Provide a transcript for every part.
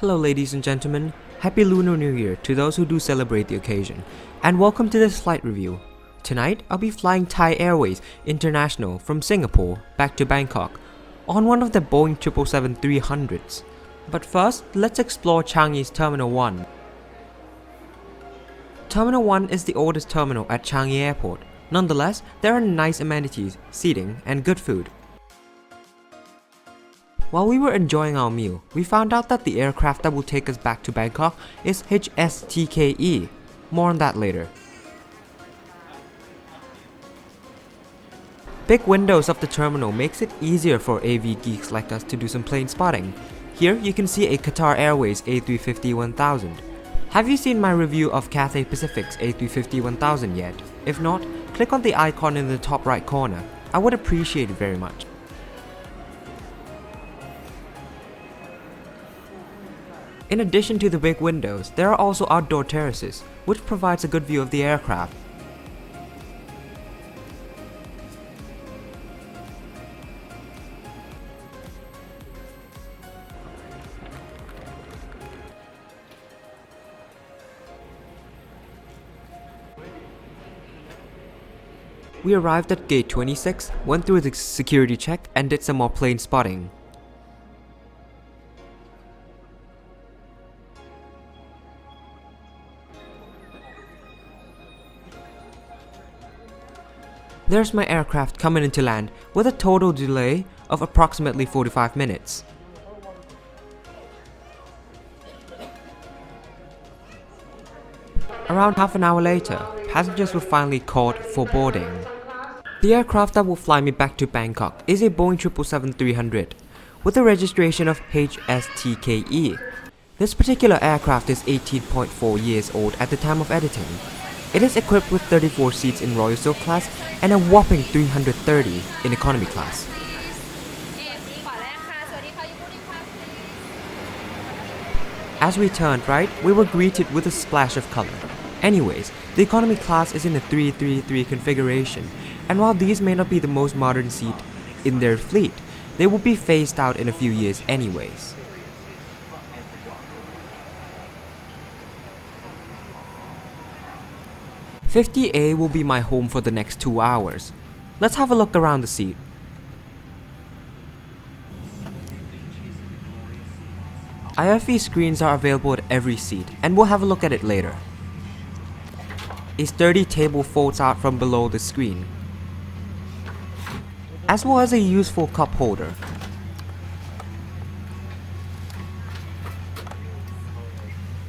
Hello ladies and gentlemen, Happy Lunar New Year to those who do celebrate the occasion, and welcome to this flight review. Tonight, I'll be flying Thai Airways International from Singapore back to Bangkok on one of the Boeing 777-300s. But first, let's explore Changi's Terminal 1. Terminal 1 is the oldest terminal at Chnagi Airport. Nonetheless, there are nice amenities, seating, and good food. While we were enjoying our meal, we found out that the aircraft that will take us back to Bangkok is HS-TKE. More on that later. Big windows of the terminal makes it easier for AV geeks like us to do some plane spotting. Here you can see a Qatar Airways A350-1000. Have you seen my review of Cathay Pacific's A350-1000 yet? If not, click on the icon in the top right corner. I would appreciate it very much. In addition to the big windows, there are also outdoor terraces, which provides a good view of the aircraft. We arrived at gate 26, went through the security check, and did some more plane spotting. There's my aircraft coming into land with a total delay of approximately 45 minutes. Around half an hour later, passengers were finally called for boarding. The aircraft that will fly me back to Bangkok is a Boeing 777-300 with a registration of HS-TKE. This particular aircraft is 18.4 years old at the time of editing. It is equipped with 34 seats in Royal Silk class and a whopping 330 in economy class. As we turned right, we were greeted with a splash of color. Anyways, the economy class is in a 333 configuration, and while these may not be the most modern seat in their fleet, they will be phased out in a few years anyways. '50A will be my home for the next 2 hours. Let's have a look around the seat. IFE screens are available at every seat, and we'll have a look at it later. A sturdy table folds out from below the screen, as well as a useful cup holder.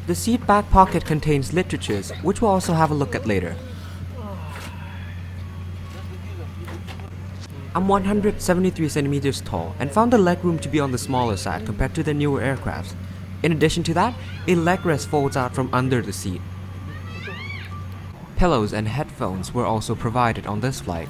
The seat back pocket contains literatures, which we'll also have a look at later. I'm 173 centimeters tall and found the legroom to be on the smaller side compared to the newer aircrafts. In addition to that, a leg rest folds out from under the seat. Pillows and headphones were also provided on this flight.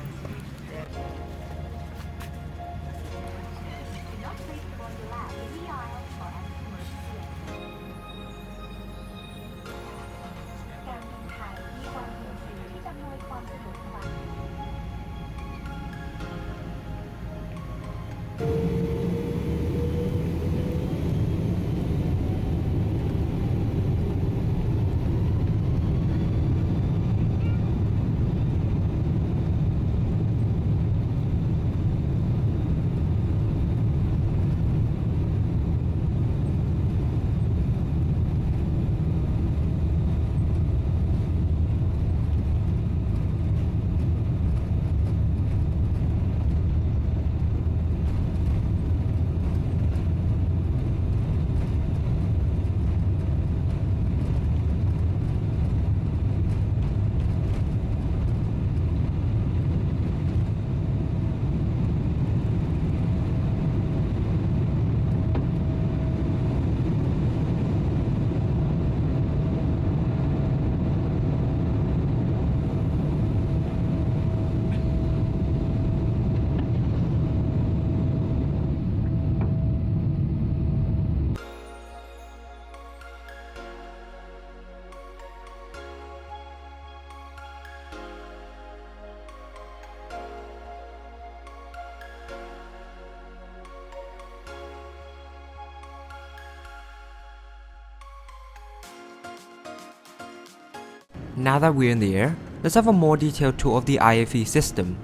Now that we're in the air, let's have a more detailed tour of the IFE system.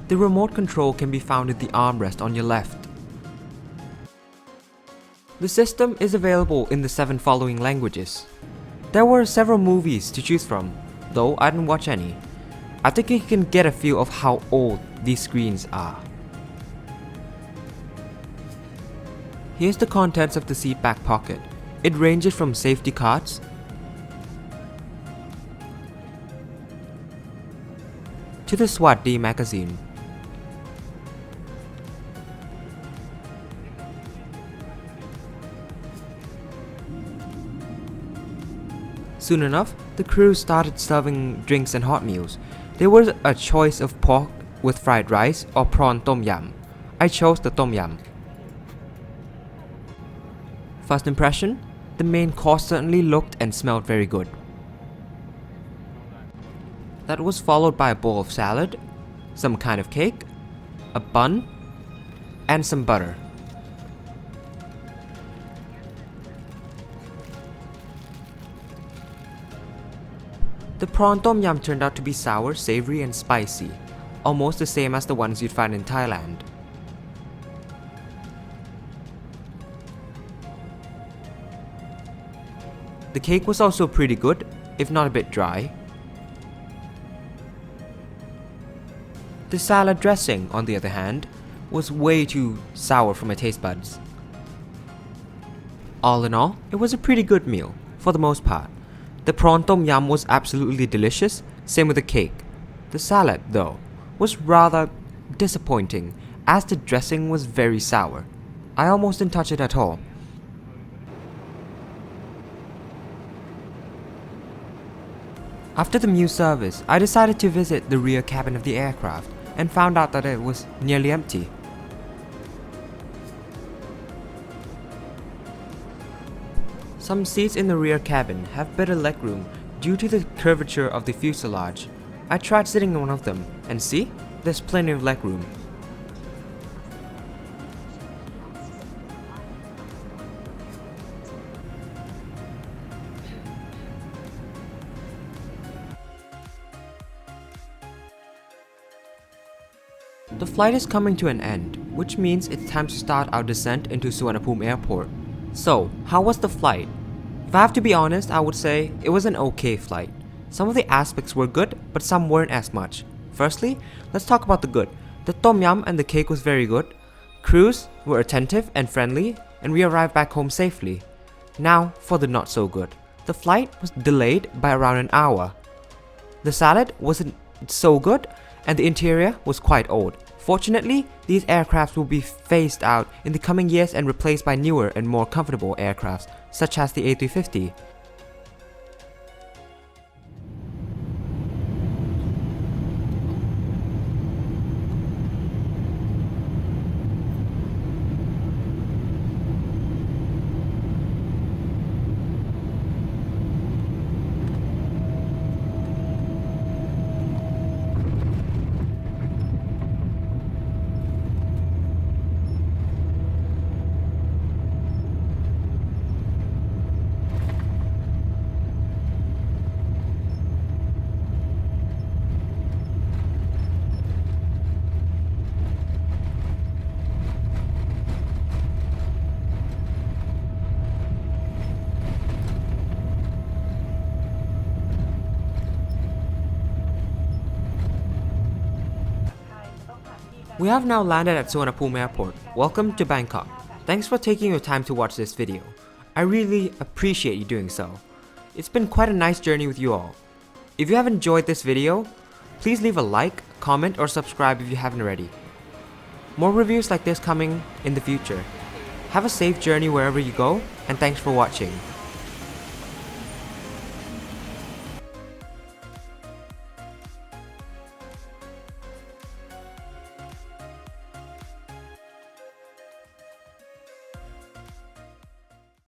The remote control can be found in the armrest on your left. The system is available in the 7 following languages. There were several movies to choose from, though I didn't watch any. I think you can get a feel of how old these screens are. Here's the contents of the seat back pocket. It ranges from safety cards to the Swaddi magazine. Soon enough, the crew started serving drinks and hot meals. There was a choice of pork with fried rice or prawn tom yum. I chose the tom yum. First impression, the main course certainly looked and smelled very good. That was followed by a bowl of salad, some kind of cake, a bun, and some butter. The prawn tom yum turned out to be sour, savory, and spicy, almost the same as the ones you'd find in Thailand. The cake was also pretty good, if not a bit dry. The salad dressing, on the other hand, was way too sour for my taste buds. All in all, it was a pretty good meal, for the most part. The prawn tom yum was absolutely delicious, same with the cake. The salad, though, was rather disappointing as the dressing was very sour. I almost didn't touch it at all. After the meal service, I decided to visit the rear cabin of the aircraft and found out that it was nearly empty. Some seats in the rear cabin have better legroom due to the curvature of the fuselage. I tried sitting in one of them, and see, there's plenty of legroom. The flight is coming to an end, which means it's time to start our descent into Suvarnabhumi Airport. So, how was the flight? If I have to be honest, I would say it was an okay flight. Some of the aspects were good, but some weren't as much. Firstly, let's talk about the good. The tom yum and the cake was very good. Crews were attentive and friendly, and we arrived back home safely. Now for the not so good. The flight was delayed by around an hour. The salad wasn't so good, and the interior was quite old. Fortunately, these aircrafts will be phased out in the coming years and replaced by newer and more comfortable aircrafts, such as the A350. We have now landed at Suvarnabhumi Airport. Welcome to Bangkok. Thanks for taking your time to watch this video. I really appreciate you doing so. It's been quite a nice journey with you all. If you have enjoyed this video, please leave a like, comment, or subscribe if you haven't already. More reviews like this coming in the future. Have a safe journey wherever you go, and thanks for watching.